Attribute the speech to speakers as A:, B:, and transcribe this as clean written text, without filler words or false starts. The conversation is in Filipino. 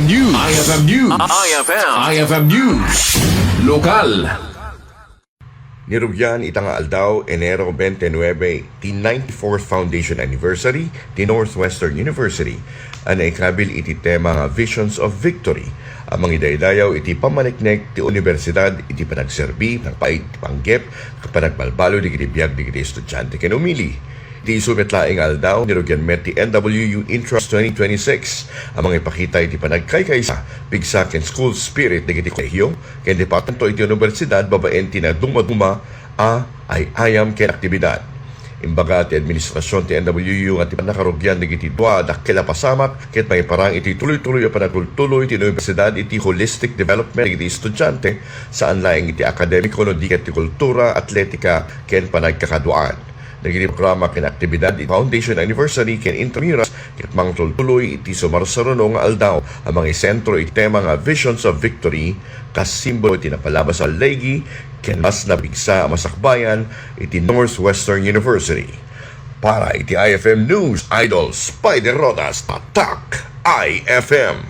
A: News. IFM News. IFM News. Lokal.
B: Nirugyan itang aldaw Enero 29, the 94th Foundation Anniversary ti Northwestern University. Ang ikabil iti tema nga Visions of Victory. Ang mga idaydayaw iti pamaniknek ti universidad iti panagserbi, pagpait, panggep, panagbalbalo di kinibiyag di kiti estudyante ken umili. Iti sumetlaing aldaw nirugyan met ti NWU Intrust 2026. Ang mga ipakita iti panagkaykaysa, pigsa ken school spirit di kiti kolehiyo, ken departamento iti universidad babaen ti na dumaduma ay ayam ken aktibidad. Imbaga ti administrasyon ti NWU at ti panakarugyan di kiti dua dakila pasamak ket may parang iti tuloy-tuloy a panagtuloy ti universidad iti holistic development iti estudyante saan laeng iti akademiko no di ket ti kultura, atletika ken panagkakaduan. Naging programa ken aktibidad iti Foundation Anniversary ken Intramiras ket mangtuloy iti sumarsaruno nga aldaw ang mga sentro iti tema nga Visions of Victory kas simbolo iti napalabas sa legi ken mas nabigsa ang masakbayan iti Northwestern University. Para iti IFM News, Idol Spider Rodas, Tatak IFM.